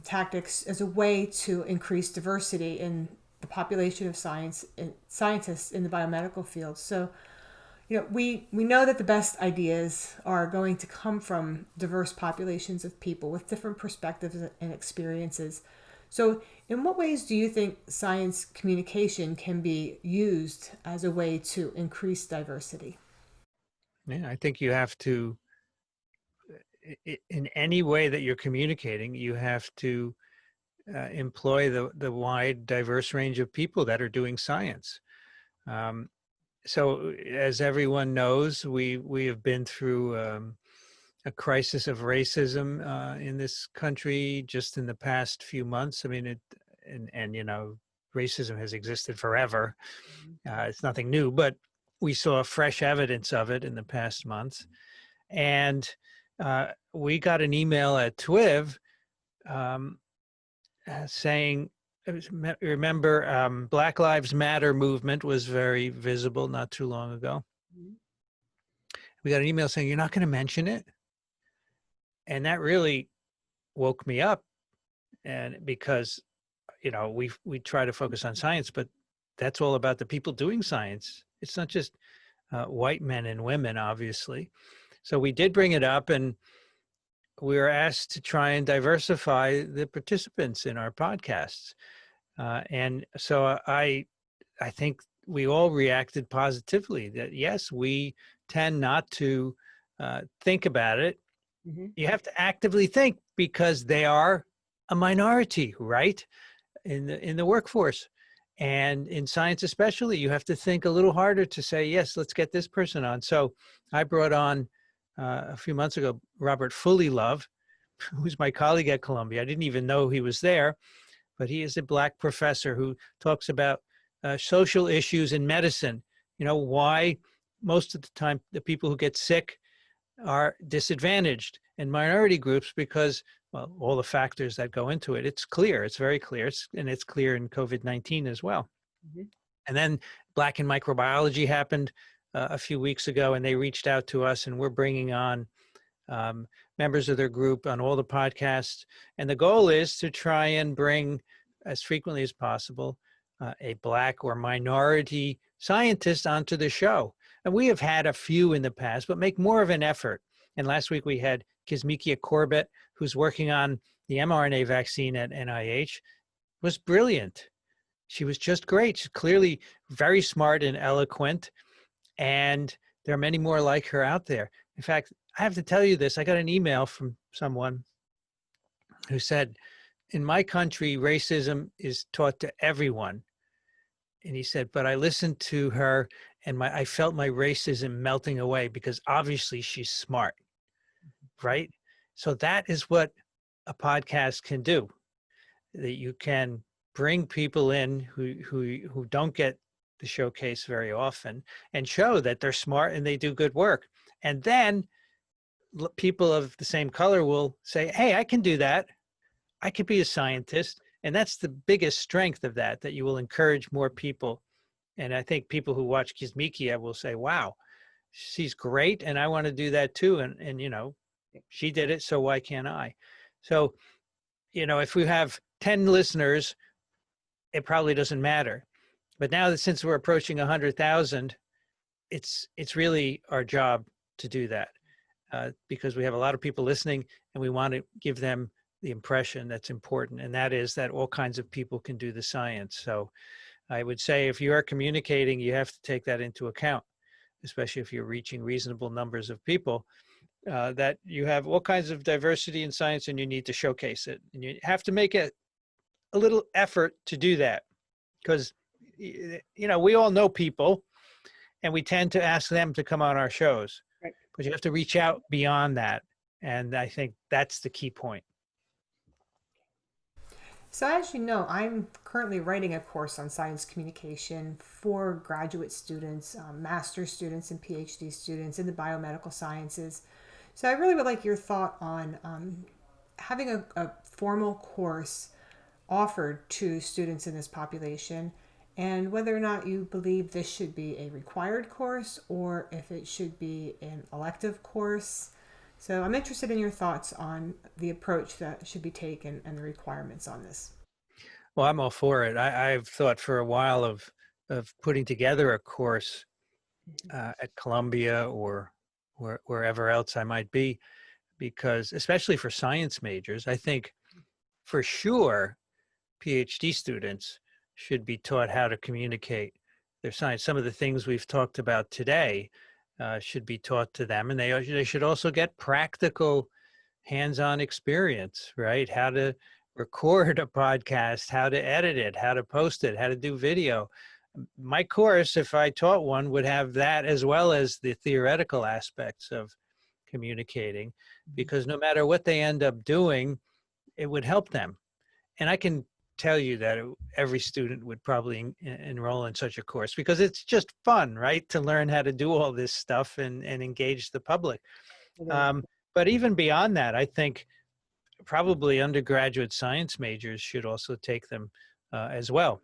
tactics as a way to increase diversity in the population of scientists in the biomedical field. So, we know that the best ideas are going to come from diverse populations of people with different perspectives and experiences. So, in what ways do you think science communication can be used as a way to increase diversity? Yeah, I think you have to, in any way that you're communicating, you have to employ the wide, diverse range of people that are doing science. So, as everyone knows, we have been through a crisis of racism in this country just in the past few months. I mean, racism has existed forever. It's nothing new, but we saw fresh evidence of it in the past months. And we got an email at TWIV saying, remember, Black Lives Matter movement was very visible not too long ago. Mm-hmm. We got an email saying, you're not going to mention it? And that really woke me up. And because, we try to focus on science, but that's all about the people doing science. It's not just white men and women, obviously. So we did bring it up, and we were asked to try and diversify the participants in our podcasts. And so I think we all reacted positively that, yes, we tend not to think about it. Mm-hmm. You have to actively think because they are a minority, right? In the workforce. And in science especially, you have to think a little harder to say, yes, let's get this person on. So I brought on a few months ago, Robert Fullilove, who's my colleague at Columbia. I didn't even know he was there, but he is a Black professor who talks about social issues in medicine. Why most of the time the people who get sick are disadvantaged, and minority groups because, well, all the factors that go into it. It's clear. It's very clear. It's clear in COVID-19 as well. Mm-hmm. And then Black in Microbiology happened a few weeks ago, and they reached out to us, and we're bringing on members of their group on all the podcasts. And the goal is to try and bring as frequently as possible a Black or minority scientist onto the show. And we have had a few in the past, but make more of an effort. And last week we had Kizzmekia Corbett, who's working on the mRNA vaccine at NIH, was brilliant. She was just great. She's clearly very smart and eloquent. And there are many more like her out there. In fact, I have to tell you this. I got an email from someone who said, in my country, racism is taught to everyone. And he said, but I listened to her and I felt my racism melting away because obviously she's smart, right? So that is what a podcast can do. That you can bring people in who don't get the showcase very often and show that they're smart and they do good work. And then people of the same color will say, hey, I can do that. I could be a scientist. And that's the biggest strength of that you will encourage more people. And I think people who watch Kizzmekia will say, wow, she's great. And I want to do that too. And, she did it. So why can't I? So, if we have 10 listeners, it probably doesn't matter. But now that since we're approaching 100,000, it's really our job to do that because we have a lot of people listening and we want to give them the impression that's important. And that is that all kinds of people can do the science. So I would say if you are communicating, you have to take that into account, especially if you're reaching reasonable numbers of people, that you have all kinds of diversity in science and you need to showcase it. And you have to make a little effort to do that because, we all know people and we tend to ask them to come on our shows, Right. but you have to reach out beyond that. And I think that's the key point. So, as you know, I'm currently writing a course on science communication for graduate students, master's students, and PhD students in the biomedical sciences. So, I really would like your thought on having a formal course offered to students in this population and whether or not you believe this should be a required course or if it should be an elective course. So I'm interested in your thoughts on the approach that should be taken and the requirements on this. Well, I'm all for it. I've thought for a while of putting together a course at Columbia or wherever else I might be, because especially for science majors, I think for sure PhD students should be taught how to communicate their science. Some of the things we've talked about today should be taught to them, and they should also get practical hands-on experience, right? How to record a podcast, how to edit it, how to post it, how to do video. My course, if I taught one, would have that as well as the theoretical aspects of communicating, because no matter what they end up doing, it would help them. And I can tell you that every student would probably enroll in such a course because it's just fun, right? To learn how to do all this stuff and engage the public. But even beyond that, I think probably undergraduate science majors should also take them as well.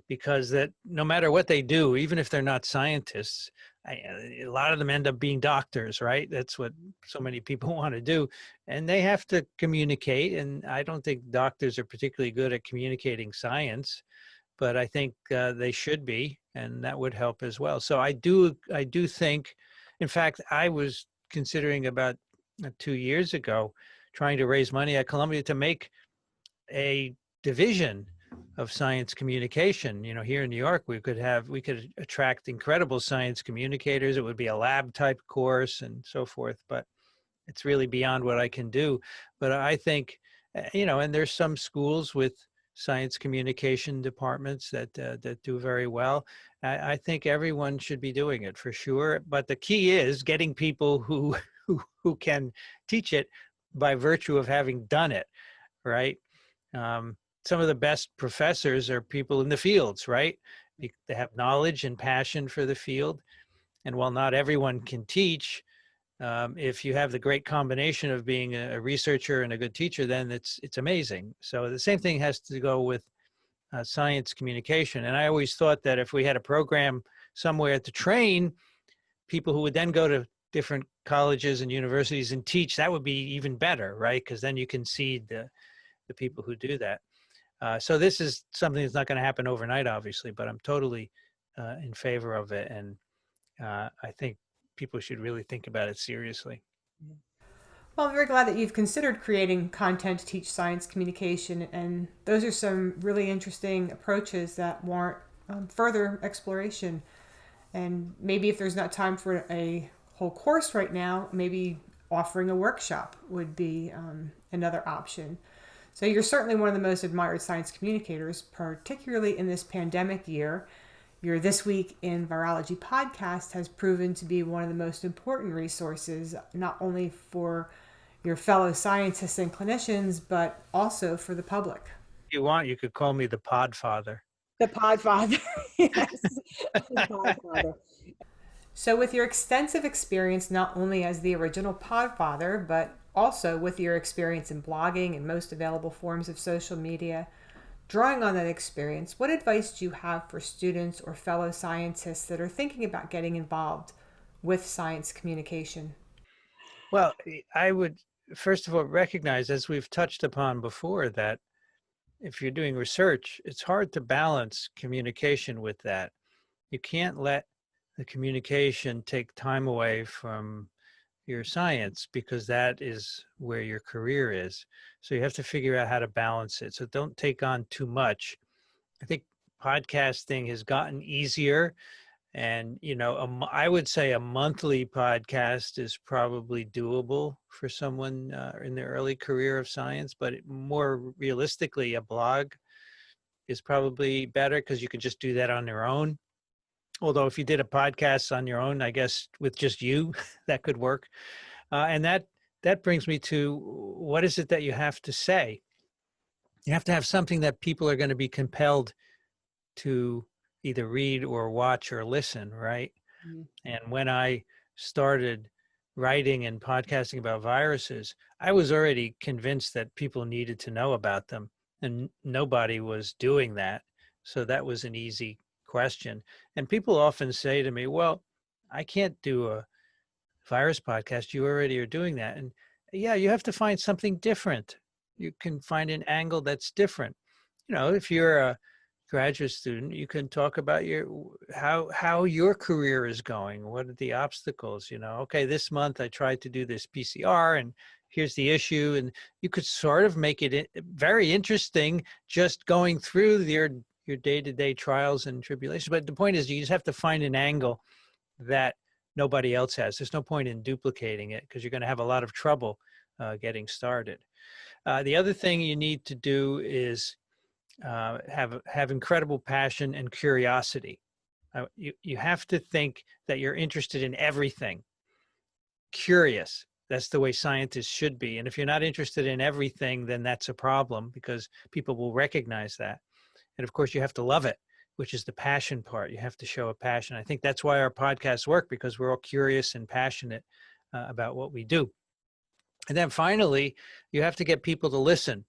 Because that no matter what they do, even if they're not scientists, a lot of them end up being doctors, right? That's what so many people want to do. And they have to communicate. And I don't think doctors are particularly good at communicating science, but I think they should be, and that would help as well. So I do think, in fact, I was considering about 2 years ago, trying to raise money at Columbia to make a division of science communication. Here in New York, we could attract incredible science communicators. It would be a lab type course and so forth, but it's really beyond what I can do. But I think, and there's some schools with science communication departments that do very well. I think everyone should be doing it for sure. But the key is getting people who can teach it by virtue of having done it, right? Some of the best professors are people in the fields, right? They have knowledge and passion for the field. And while not everyone can teach, if you have the great combination of being a researcher and a good teacher, then it's amazing. So the same thing has to go with science communication. And I always thought that if we had a program somewhere to train people who would then go to different colleges and universities and teach, that would be even better, right? Because then you can seed the people who do that. So this is something that's not going to happen overnight, obviously, but I'm totally in favor of it. And I think people should really think about it seriously. Well, I'm very glad that you've considered creating content to teach science communication, and those are some really interesting approaches that warrant further exploration. And maybe if there's not time for a whole course right now, maybe offering a workshop would be another option. So you're certainly one of the most admired science communicators, particularly in this pandemic year. Your This Week in Virology podcast has proven to be one of the most important resources, not only for your fellow scientists and clinicians, but also for the public. If you want, you could call me the Podfather. The Podfather. Yes, the Podfather. So, with your extensive experience not only as the original Podfather, but also with your experience in blogging and most available forms of social media, drawing on that experience, what advice do you have for students or fellow scientists that are thinking about getting involved with science communication? Well, I would first of all recognize, as we've touched upon before, that if you're doing research, it's hard to balance communication with that. You can't let the communication take time away from your science, because that is where your career is. So you have to figure out how to balance it. So don't take on too much. I think podcasting has gotten easier, and I would say a monthly podcast is probably doable for someone in the early career of science, but more realistically, a blog is probably better because you can just do that on your own. Although if you did a podcast on your own, I guess with just you, that could work. And that brings me to, what is it that you have to say? You have to have something that people are going to be compelled to either read or watch or listen, right? Mhm. And when I started writing and podcasting about viruses, I was already convinced that people needed to know about them, and nobody was doing that. So that was an easy question. And people often say to me, well, I can't do a virus podcast. You already are doing that. And yeah, you have to find something different. You can find an angle that's different. If you're a graduate student, you can talk about how your career is going. What are the obstacles? Okay, this month I tried to do this PCR, and here's the issue. And you could sort of make it very interesting, just going through your day-to-day trials and tribulations. But the point is, you just have to find an angle that nobody else has. There's no point in duplicating it, because you're going to have a lot of trouble getting started. The other thing you need to do is have incredible passion and curiosity. You have to think that you're interested in everything. Curious. That's the way scientists should be. And if you're not interested in everything, then that's a problem, because people will recognize that. And of course, you have to love it, which is the passion part. You have to show a passion. I think that's why our podcasts work, because we're all curious and passionate about what we do. And then finally, you have to get people to listen.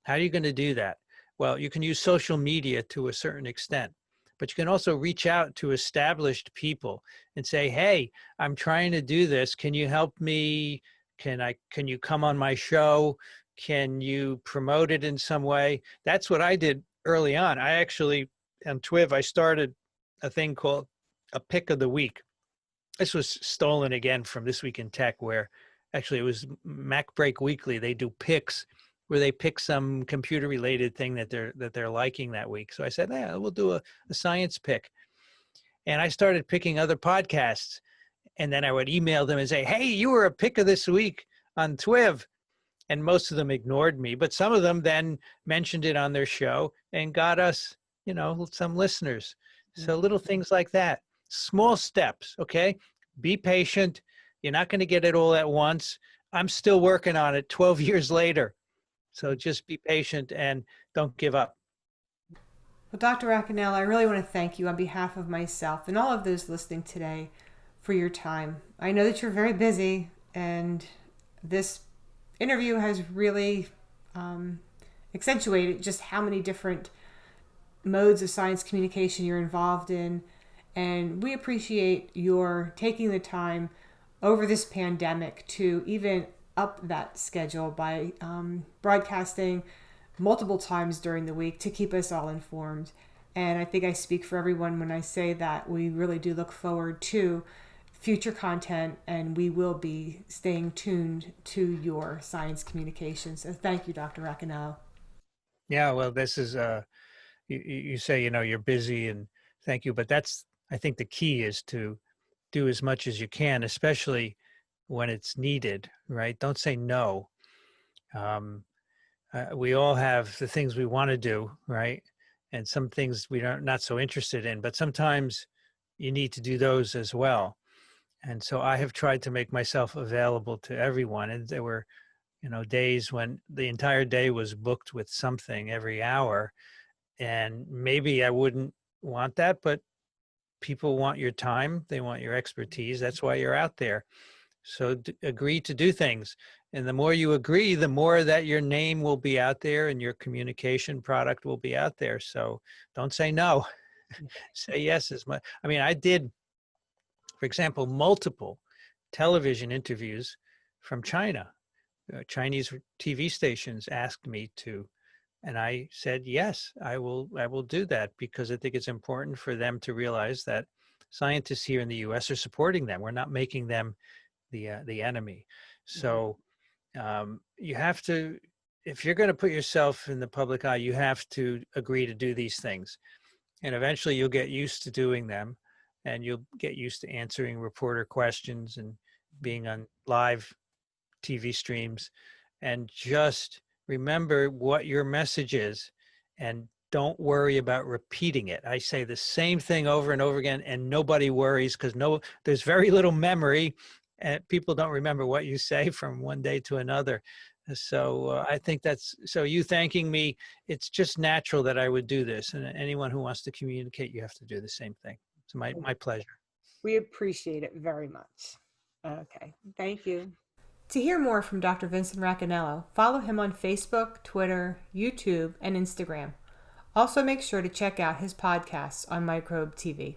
How are you going to do that? Well, you can use social media to a certain extent, but you can also reach out to established people and say, hey, I'm trying to do this. Can you help me? Can you come on my show? Can you promote it in some way? That's what I did early on. I actually, on TWIV, I started a thing called a pick of the week. This was stolen again from This Week in Tech, where actually it was Mac Break Weekly. They do picks where they pick some computer related thing that they're liking that week. So I said, yeah, we'll do a science pick. And I started picking other podcasts, and then I would email them and say, hey, you were a pick of this week on TWIV. And most of them ignored me, but some of them then mentioned it on their show and got us, some listeners. So little things like that, small steps. Okay. Be patient. You're not going to get it all at once. I'm still working on it 12 years later. So just be patient and don't give up. Well, Dr. Racaniello, I really want to thank you on behalf of myself and all of those listening today for your time. I know that you're very busy, and this interview has really accentuated just how many different modes of science communication you're involved in. And we appreciate your taking the time over this pandemic to even up that schedule by broadcasting multiple times during the week to keep us all informed. And I think I speak for everyone when I say that we really do look forward to future content, and we will be staying tuned to your science communication. So thank you, Dr. Racaniello. Yeah, well, this is, you say, you're busy, and thank you. But I think the key is to do as much as you can, especially when it's needed, right? Don't say no. Um, we all have the things we want to do, right? And some things we are not so interested in, but sometimes you need to do those as well. And so I have tried to make myself available to everyone. And there were, days when the entire day was booked with something every hour. And maybe I wouldn't want that, but people want your time, they want your expertise. That's why you're out there. So agree to do things. And the more you agree, the more that your name will be out there and your communication product will be out there. So don't say no. Say yes as much. I mean, I did, for example, multiple television interviews from China. Chinese TV stations asked me to, and I said, yes, I will do that, because I think it's important for them to realize that scientists here in the US are supporting them. We're not making them the enemy. So you have to, if you're going to put yourself in the public eye, you have to agree to do these things. And eventually you'll get used to doing them, and you'll get used to answering reporter questions and being on live TV streams. And just remember what your message is, and don't worry about repeating it. I say the same thing over and over again, and nobody worries, because there's very little memory, and people don't remember what you say from one day to another. So I think that's, so you thanking me, it's just natural that I would do this. And anyone who wants to communicate, you have to do the same thing. It's my pleasure. We appreciate it very much. Okay, thank you. To hear more from Dr. Vincent Racaniello, follow him on Facebook, Twitter, YouTube, and Instagram. Also, make sure to check out his podcasts on Microbe TV.